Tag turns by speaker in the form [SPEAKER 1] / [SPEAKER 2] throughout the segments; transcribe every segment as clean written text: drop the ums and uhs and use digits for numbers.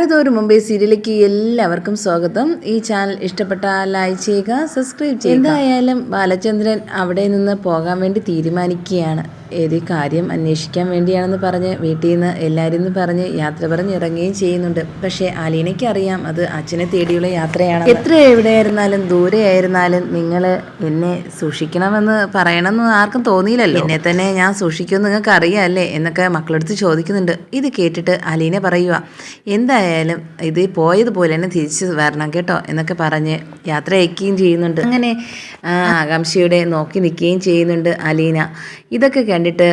[SPEAKER 1] മഴതോറും മുമ്പേ സീരിയലിലേക്ക് എല്ലാവർക്കും സ്വാഗതം. ഈ ചാനൽ ഇഷ്ടപ്പെട്ടാൽ ലൈക്ക് ചെയ്യുക, സബ്സ്ക്രൈബ് ചെയ്യുക. എന്തായാലും ബാലചന്ദ്രൻ അവിടെ നിന്ന് പോകാൻ വേണ്ടി തീരുമാനിക്കുകയാണ്. ഏത് കാര്യം അന്വേഷിക്കാൻ വേണ്ടിയാണെന്ന് പറഞ്ഞ് വീട്ടിൽ നിന്ന് എല്ലാവരും നിന്ന് പറഞ്ഞ് യാത്ര പറഞ്ഞ് ഇറങ്ങുകയും ചെയ്യുന്നുണ്ട്. പക്ഷേ അലീനയ്ക്ക് അറിയാം അത് അച്ഛനെ തേടിയുള്ള യാത്രയാണ്. എത്ര എവിടെയായിരുന്നാലും ദൂരെ ആയിരുന്നാലും നിങ്ങൾ എന്നെ സൂക്ഷിക്കണമെന്ന് പറയണമെന്ന് ആർക്കും തോന്നിയില്ലല്ലോ. എന്നെ തന്നെ ഞാൻ സൂക്ഷിക്കുമെന്ന് നിങ്ങൾക്ക് അറിയാമല്ലേ എന്നൊക്കെ മക്കളെടുത്ത് ചോദിക്കുന്നുണ്ട്. ഇത് കേട്ടിട്ട് അലീന പറയുക, എന്തായാലും ഇത് പോയതുപോലെ തന്നെ തിരിച്ച് വരണം കേട്ടോ എന്നൊക്കെ പറഞ്ഞ് യാത്ര അയക്കുകയും ചെയ്യുന്നുണ്ട്. അങ്ങനെ ആകാംക്ഷയുടെ നോക്കി നിൽക്കുകയും ചെയ്യുന്നുണ്ട് അലീന. ഇതൊക്കെ കണ്ടിട്ട്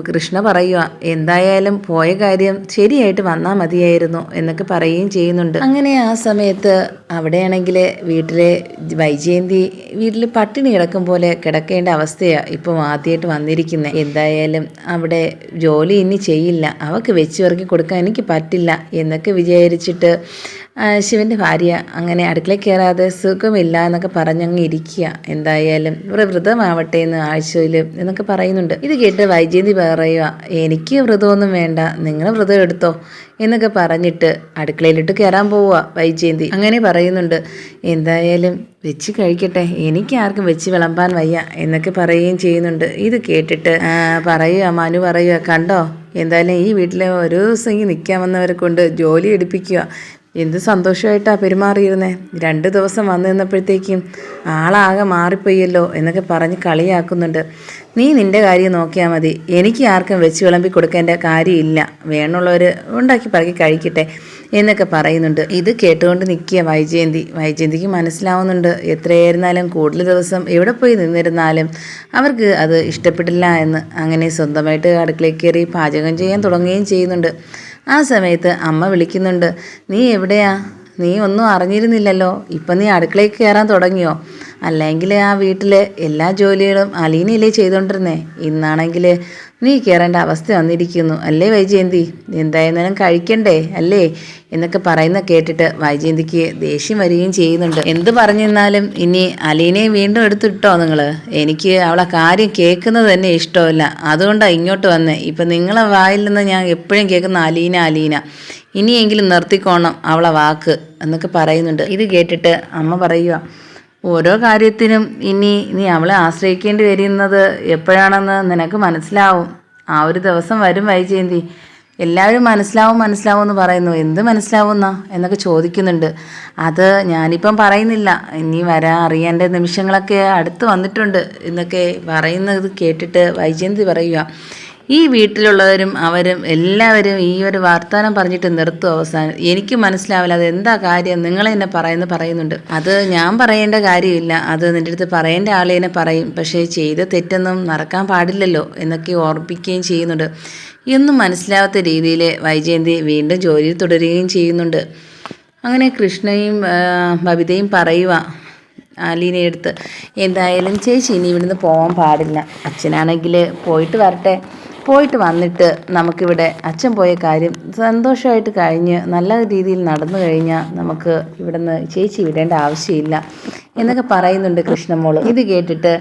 [SPEAKER 1] കൃഷ്ണ പറയുക, എന്തായാലും പോയ കാര്യം ശരിയായിട്ട് വന്നാൽ മതിയായിരുന്നു എന്നൊക്കെ പറയുകയും ചെയ്യുന്നുണ്ട്. അങ്ങനെ ആ സമയത്ത് അവിടെയാണെങ്കിൽ വീട്ടിലെ വൈജയന്തി വീട്ടിൽ പട്ടിണി കിടക്കും പോലെ കിടക്കേണ്ട അവസ്ഥയാണ് ഇപ്പം ആദ്യമായിട്ട് വന്നിരിക്കുന്നത്. എന്തായാലും അവിടെ ജോലി ഇനി ചെയ്യില്ല, അവൾക്ക് വെച്ച് ഇറക്കി കൊടുക്കാൻ എനിക്ക് പറ്റില്ല എന്നൊക്കെ വിചാരിച്ചിട്ട് ശിവൻ്റെ ഭാര്യ അങ്ങനെ അടുക്കളയിൽ കയറാതെ സുഖമില്ല എന്നൊക്കെ പറഞ്ഞങ്ങ് ഇരിക്കുക. എന്തായാലും ഇവിടെ വ്രതമാവട്ടെ എന്ന് ആഴ്ചയിൽ എന്നൊക്കെ പറയുന്നുണ്ട്. ഇത് കേട്ട് വൈജയന്തി പറയുക, എനിക്ക് വ്രതമൊന്നും വേണ്ട, നിങ്ങൾ വ്രതം എടുത്തോ എന്നൊക്കെ പറഞ്ഞിട്ട് അടുക്കളയിലിട്ട് കയറാൻ പോവുക വൈജയന്തി. അങ്ങനെ പറയുന്നുണ്ട്, എന്തായാലും വെച്ച് കഴിക്കട്ടെ, എനിക്ക് ആർക്കും വെച്ച് വിളമ്പാൻ വയ്യ എന്നൊക്കെ പറയുകയും ചെയ്യുന്നുണ്ട്. ഇത് കേട്ടിട്ട് പറയുക മനു പറയുക, കണ്ടോ എന്തായാലും ഈ വീട്ടിലെ ഒരു ദിവസം നിൽക്കാൻ വന്നവരെ കൊണ്ട് ജോലി എടുപ്പിക്കുക, എന്ത് സന്തോഷമായിട്ടാണ് പെരുമാറിയിരുന്നേ, 2 ദിവസം വന്നു നിന്നപ്പോഴത്തേക്കും ആളാകെ മാറിപ്പോയല്ലോ എന്നൊക്കെ പറഞ്ഞ് കളിയാക്കുന്നുണ്ട്. നീ നിൻ്റെ കാര്യം നോക്കിയാൽ മതി, എനിക്ക് ആർക്കും വെച്ച് വിളമ്പി കൊടുക്കേണ്ട കാര്യമില്ല, വേണമുള്ളവർ ഉണ്ടാക്കി പറക്കി കഴിക്കട്ടെ എന്നൊക്കെ പറയുന്നുണ്ട്. ഇത് കേട്ടുകൊണ്ട് നിൽക്കുക വൈജയന്തിക്ക് മനസ്സിലാവുന്നുണ്ട് എത്രയായിരുന്നാലും കൂടുതൽ ദിവസം എവിടെ പോയി നിന്നിരുന്നാലും അവർക്ക് അത് ഇഷ്ടപ്പെട്ടില്ല എന്ന്. അങ്ങനെ സ്വന്തമായിട്ട് അടുക്കളയിൽ കയറി പാചകം ചെയ്യാൻ തുടങ്ങുകയും ചെയ്യുന്നുണ്ട്. ആ സമയത്ത് അമ്മ വിളിക്കുന്നുണ്ട്, നീ എവിടെയാ, നീ ഒന്നും അറിഞ്ഞിരുന്നില്ലല്ലോ, ഇപ്പം നീ അടുക്കളയിൽ കയറാൻ തുടങ്ങിയോ? അല്ലെങ്കിൽ ആ വീട്ടിലെ എല്ലാ ജോലികളും അലീനയിലേ ചെയ്തുകൊണ്ടിരുന്നേ, ഇന്നാണെങ്കിൽ നീ കയറേണ്ട അവസ്ഥ വന്നിരിക്കുന്നു അല്ലേ വൈജയന്തി, എന്തായിരുന്നാലും കഴിക്കണ്ടേ അല്ലേ എന്നൊക്കെ പറയുന്ന കേട്ടിട്ട് വൈജയന്തിക്ക് ദേഷ്യം വരികയും ചെയ്യുന്നുണ്ട്. എന്ത് പറഞ്ഞിരുന്നാലും ഇനി അലീനയെ വീണ്ടും എടുത്തിട്ടോ നിങ്ങൾ, എനിക്ക് അവളെ കാര്യം കേൾക്കുന്നത് തന്നെ ഇഷ്ടമല്ല, അതുകൊണ്ടാണ് ഇങ്ങോട്ട് വന്നേ. ഇപ്പം നിങ്ങളെ വായിൽ നിന്ന് ഞാൻ എപ്പോഴും കേൾക്കുന്ന അലീന, ഇനിയെങ്കിലും നിർത്തിക്കോണം അവളെ വാക്ക് എന്നൊക്കെ പറയുന്നുണ്ട്. ഇത് കേട്ടിട്ട് അമ്മ പറയുക, ഓരോ കാര്യത്തിനും ഇനി നീ അവളെ ആശ്രയിക്കേണ്ടി വരുന്നത് എപ്പോഴാണെന്ന് നിനക്ക് മനസ്സിലാവും, ആ ഒരു ദിവസം വരും വൈജയന്തി. എല്ലാവരും മനസ്സിലാവും എന്ന് പറയുന്നു, എന്ത് മനസ്സിലാവുന്ന എന്നൊക്കെ ചോദിക്കുന്നുണ്ട്. അത് ഞാനിപ്പം പറയുന്നില്ല, ഇനി അറിയേണ്ട നിമിഷങ്ങളൊക്കെ അടുത്ത് വന്നിട്ടുണ്ട് എന്നൊക്കെ പറയുന്നത് കേട്ടിട്ട് വൈജയന്തി പറയുക, ഈ വീട്ടിലുള്ളവരും അവരും എല്ലാവരും ഈ ഒരു വർത്തമാനം പറഞ്ഞിട്ട് നിർത്തും അവസാനം, എനിക്ക് മനസ്സിലാവില്ല അത് എന്താ കാര്യം, നിങ്ങൾ എന്നെ പറയുന്നുണ്ട്. അത് ഞാൻ പറയേണ്ട കാര്യമില്ല, അത് നിൻ്റെ അടുത്ത് പറയേണ്ട ആളെന്നെ പറയും, പക്ഷേ ചെയ്ത തെറ്റൊന്നും മറക്കാൻ പാടില്ലല്ലോ എന്നൊക്കെ ഓർപ്പിക്കുകയും ചെയ്യുന്നുണ്ട്. ഇതൊന്നും മനസ്സിലാവാത്ത രീതിയിൽ വൈജയന്തി വീണ്ടും ജോലിയിൽ തുടരുകയും ചെയ്യുന്നുണ്ട്. അങ്ങനെ കൃഷ്ണയും ബബിതയും പറയുക അലീനയെടുത്ത്, എന്തായാലും ചേച്ചി ഇനി ഇവിടുന്ന് പോകാൻ പാടില്ല, അച്ഛനാണെങ്കിൽ പോയിട്ട് വരട്ടെ, പോയിട്ട് വന്നിട്ട് നമുക്കിവിടെ അച്ഛൻ പോയ കാര്യം സന്തോഷമായിട്ട് കഴിഞ്ഞ് നല്ല രീതിയിൽ നടന്നു കഴിഞ്ഞാൽ നമുക്ക് ഇവിടുന്ന് ചേച്ചി വിടേണ്ട ആവശ്യമില്ല എന്നൊക്കെ പറയുന്നുണ്ട് കൃഷ്ണമോള്. ഇത് കേട്ടിട്ട്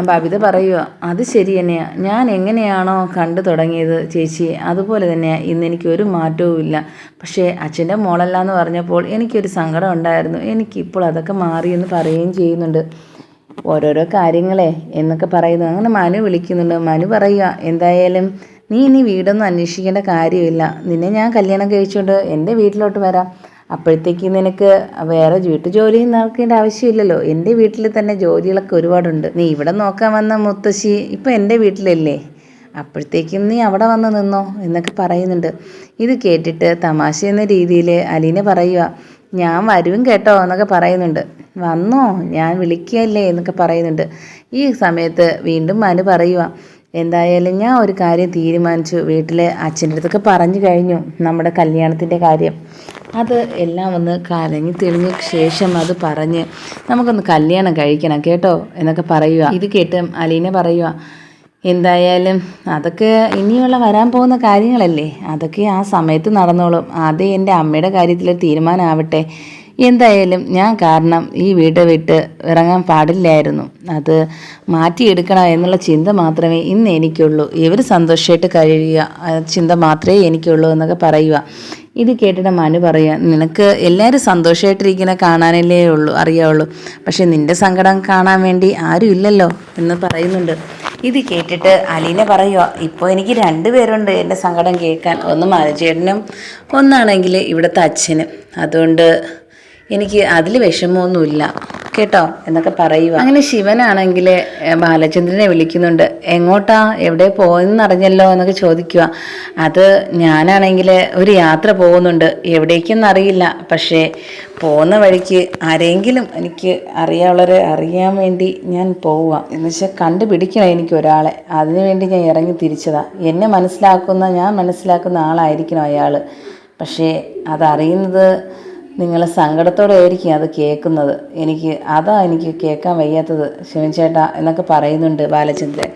[SPEAKER 1] ബബിത പറയുക, അത് ശരി തന്നെയാണ്, ഞാൻ എങ്ങനെയാണോ കണ്ടു തുടങ്ങിയത് ചേച്ചി അതുപോലെ തന്നെയാണ് ഇന്ന് എനിക്കൊരു മാറ്റവും ഇല്ല, പക്ഷേ അച്ഛൻ്റെ മോളല്ല എന്ന് പറഞ്ഞപ്പോൾ എനിക്കൊരു സങ്കടം ഉണ്ടായിരുന്നു, എനിക്കിപ്പോൾ അതൊക്കെ മാറിയെന്ന് പറയുകയും ചെയ്യുന്നുണ്ട്. ഓരോരോ കാര്യങ്ങളെ എന്നൊക്കെ പറയുന്നു. അങ്ങനെ മനു വിളിക്കുന്നുണ്ട്. മനു പറയുക, എന്തായാലും നീ ഇനി വീടൊന്നും അന്വേഷിക്കേണ്ട കാര്യമില്ല, നിന്നെ ഞാൻ കല്യാണം കഴിച്ചുകൊണ്ട് എൻ്റെ വീട്ടിലോട്ട് വരാം, അപ്പോഴത്തേക്ക് നിനക്ക് വേറെ വീട്ടു ജോലി നോക്കേണ്ട ആവശ്യമില്ലല്ലോ, എൻ്റെ വീട്ടിൽ തന്നെ ജോലികളൊക്കെ ഒരുപാടുണ്ട്, നീ ഇവിടെ നോക്കാൻ വന്ന മുത്തശ്ശി ഇപ്പം എൻ്റെ വീട്ടിലല്ലേ, അപ്പോഴത്തേക്കും നീ അവിടെ വന്ന് നിന്നോ എന്നൊക്കെ പറയുന്നുണ്ട്. ഇത് കേട്ടിട്ട് തമാശ എന്ന രീതിയിൽ അലീന പറയുക, ഞാൻ വരും കേട്ടോ എന്നൊക്കെ പറയുന്നുണ്ട്. വന്നോ, ഞാൻ വിളിക്കുകയല്ലേ എന്നൊക്കെ പറയുന്നുണ്ട്. ഈ സമയത്ത് വീണ്ടും മനു പറയുക, എന്തായാലും ഞാൻ ഒരു കാര്യം തീരുമാനിച്ചു, വീട്ടിലെ അച്ഛൻ്റെ അടുത്തൊക്കെ പറഞ്ഞു കഴിഞ്ഞു നമ്മുടെ കല്യാണത്തിൻ്റെ കാര്യം, അത് എല്ലാം ഒന്ന് കലങ്ങി തെളിഞ്ഞ ശേഷം അത് പറഞ്ഞ് നമുക്കൊന്ന് കല്യാണം കഴിക്കണം കേട്ടോ എന്നൊക്കെ പറയുക. ഇത് കേട്ട് അലീന പറയുക, എന്തായാലും അതൊക്കെ ഇനിയുള്ള വരാൻ പോകുന്ന കാര്യങ്ങളല്ലേ, അതൊക്കെ ആ സമയത്ത് നടന്നോളും, ആദ്യം എൻ്റെ അമ്മയുടെ കാര്യത്തിൽ തീരുമാനമാവട്ടെ, എന്തായാലും ഞാൻ കാരണം ഈ വീട് വിട്ട് ഇറങ്ങാൻ പാടില്ലായിരുന്നു, അത് മാറ്റിയെടുക്കണം എന്നുള്ള ചിന്ത മാത്രമേ ഇന്ന് എനിക്കുള്ളൂ, ഇവർ സന്തോഷമായിട്ട് കഴിയുക ചിന്ത മാത്രമേ എനിക്കുള്ളൂ എന്നൊക്കെ പറയുക. ഇത് കേട്ടിട്ട് മനു പറയുക, നിനക്ക് എല്ലാവരും സന്തോഷമായിട്ടിരിക്കുന്ന കാണാനല്ലേ അറിയാവുള്ളൂ, പക്ഷെ നിൻ്റെ സങ്കടം കാണാൻ വേണ്ടി ആരും ഇല്ലല്ലോ എന്ന് പറയുന്നുണ്ട്. ഇത് കേട്ടിട്ട് അലീന പറയുക, ഇപ്പോൾ എനിക്ക് 2 പേരുണ്ട് എൻ്റെ സങ്കടം കേൾക്കാൻ. ഒന്ന് മനുചേട്ടനും ഒന്നാണെങ്കിൽ ഇവിടുത്തെ അച്ഛനും. അതുകൊണ്ട് എനിക്ക് അതിൽ വിഷമമൊന്നുമില്ല കേട്ടോ എന്നൊക്കെ പറയുക. അങ്ങനെ ശിവനാണെങ്കിൽ ബാലചന്ദ്രനെ വിളിക്കുന്നുണ്ട്. എങ്ങോട്ടാ, എവിടെ പോകുന്നറിഞ്ഞല്ലോ എന്നൊക്കെ ചോദിക്കുക. അത് ഞാനാണെങ്കിൽ ഒരു യാത്ര പോകുന്നുണ്ട്, എവിടേക്കെന്നറിയില്ല, പക്ഷേ പോകുന്ന വഴിക്ക് ആരെങ്കിലും എനിക്ക് അറിയാവുള്ളവരെ അറിയാൻ വേണ്ടി ഞാൻ പോവുക. എന്നുവെച്ചാൽ കണ്ടുപിടിക്കണം എനിക്ക് ഒരാളെ, അതിനുവേണ്ടി ഞാൻ ഇറങ്ങി തിരിച്ചതാ. എന്നെ ഞാൻ മനസ്സിലാക്കുന്ന ആളായിരിക്കണം അയാൾ. പക്ഷേ അതറിയുന്നത് നിങ്ങൾ സങ്കടത്തോടെ ആയിരിക്കും അത് കേൾക്കുന്നത്. എനിക്ക് കേൾക്കാൻ വയ്യാത്തത് ശിവൻ ചേട്ടാ എന്നൊക്കെ പറയുന്നുണ്ട് ബാലചന്ദ്രൻ.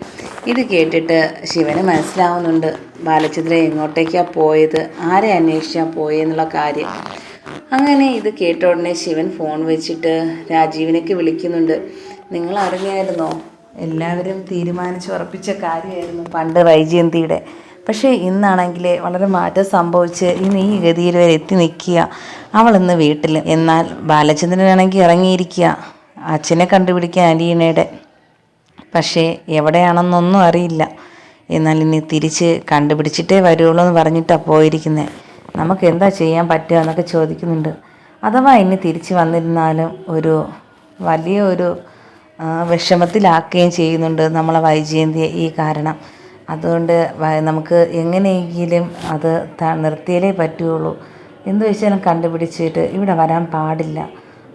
[SPEAKER 1] ഇത് കേട്ടിട്ട് ശിവന് മനസ്സിലാവുന്നുണ്ട് ബാലചന്ദ്രൻ എങ്ങോട്ടേക്കാണ് പോയത്, ആരെ അന്വേഷിച്ചാൽ പോയെന്നുള്ള കാര്യം. അങ്ങനെ ഇത് കേട്ട ഉടനെ ശിവൻ ഫോൺ വെച്ചിട്ട് രാജീവിനേക്ക് വിളിക്കുന്നുണ്ട്. നിങ്ങൾ അറിഞ്ഞായിരുന്നോ, എല്ലാവരും തീരുമാനിച്ചുറപ്പിച്ച കാര്യമായിരുന്നു പണ്ട് വൈജയന്തിയുടെ. പക്ഷേ ഇന്നാണെങ്കിൽ വളരെ മാറ്റം സംഭവിച്ച് ഇന്ന് ഈ ഗതിയിൽ വരെ എത്തി നിൽക്കുക. അവളിന്ന് വീട്ടിൽ. എന്നാൽ ബാലചന്ദ്രനാണെങ്കിൽ ഇറങ്ങിയിരിക്കുക അച്ഛനെ കണ്ടുപിടിക്കാൻ അലീനയുടെ. പക്ഷേ എവിടെയാണെന്നൊന്നും അറിയില്ല. എന്നാൽ ഇനി തിരിച്ച് കണ്ടുപിടിച്ചിട്ടേ വരുള്ളൂ എന്ന് പറഞ്ഞിട്ടാണ് പോയിരിക്കുന്നത്. നമുക്ക് എന്താ ചെയ്യാൻ പറ്റുക എന്നൊക്കെ ചോദിക്കുന്നുണ്ട്. അഥവാ ഇനി തിരിച്ച് വന്നിരുന്നാലും വലിയ ഒരു വിഷമത്തിലാക്കുകയും ചെയ്യുന്നുണ്ട് നമ്മളെ വൈജയന്തിയെ ഈ കാരണം. അതുകൊണ്ട് നമുക്ക് എങ്ങനെയെങ്കിലും അത് നിർത്തിയാലേ പറ്റുള്ളൂ. എന്ത് വെച്ചാലും കണ്ടുപിടിച്ചിട്ട് ഇവിടെ വരാൻ പാടില്ല,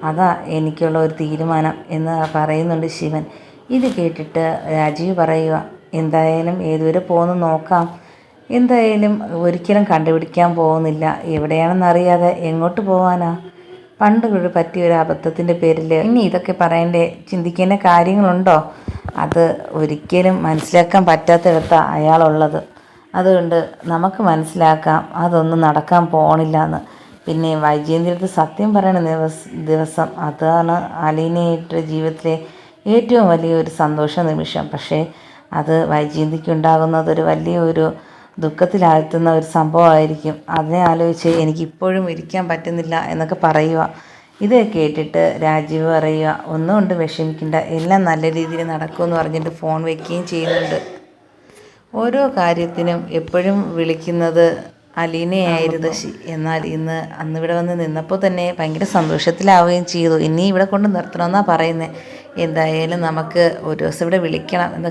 [SPEAKER 1] അതാ എനിക്കുള്ള ഒരു തീരുമാനം എന്ന് പറയുന്നുണ്ട് ശിവൻ. ഇത് കേട്ടിട്ട് രാജീവ് പറയുക, എന്തായാലും ഏതുവരെ പോകുന്നു നോക്കാം, എന്തായാലും ഒരിക്കലും കണ്ടുപിടിക്കാൻ പോകുന്നില്ല, എവിടെയാണെന്നറിയാതെ എങ്ങോട്ട് പോകാനാ, പണ്ട് പറ്റിയൊരു അബദ്ധത്തിൻ്റെ പേരിൽ ഇനി ഇതൊക്കെ പറയേണ്ടേ, ചിന്തിക്കേണ്ട കാര്യങ്ങളുണ്ടോ? അത് ഒരിക്കലും മനസ്സിലാക്കാൻ പറ്റാത്തിടത്താണ് അയാളുള്ളത്. അതുകൊണ്ട് നമുക്ക് മനസ്സിലാക്കാം അതൊന്നും നടക്കാൻ പോണില്ല എന്ന്. പിന്നെ വൈജയന്തിയുടെ സത്യം പറയുന്ന ദിവസം അതാണ് അലീനയുടെ ജീവിതത്തിലെ ഏറ്റവും വലിയൊരു സന്തോഷ നിമിഷം. പക്ഷേ അത് വൈജയന്തിക്ക് ഉണ്ടാകുന്നത് ഒരു വലിയൊരു ദുഃഖത്തിലാഴ്ത്തുന്ന ഒരു സംഭവമായിരിക്കും. അതിനെ ആലോചിച്ച് എനിക്കിപ്പോഴും ഇരിക്കാൻ പറ്റുന്നില്ല എന്നൊക്കെ പറയുക. ഇത് കേട്ടിട്ട് രാജീവ് പറയുക, ഒന്നും കൊണ്ട് വിഷമിക്കേണ്ട, എല്ലാം നല്ല രീതിയിൽ നടക്കുമെന്ന് പറഞ്ഞിട്ട് ഫോൺ വയ്ക്കുകയും ചെയ്യുന്നുണ്ട്. ഓരോ കാര്യത്തിനും എപ്പോഴും വിളിക്കുന്നത് അലീനയായിരുന്നു. എന്നാൽ അന്നിവിടെ വന്ന് നിന്നപ്പോൾ തന്നെ ഭയങ്കര സന്തോഷത്തിലാവുകയും ചെയ്തു. ഇനി ഇവിടെ കൊണ്ട് നിർത്തണമെന്നാണ് പറയുന്നത്. എന്തായാലും നമുക്ക് ഒരു ദിവസം ഇവിടെ വിളിക്കണം എന്ന്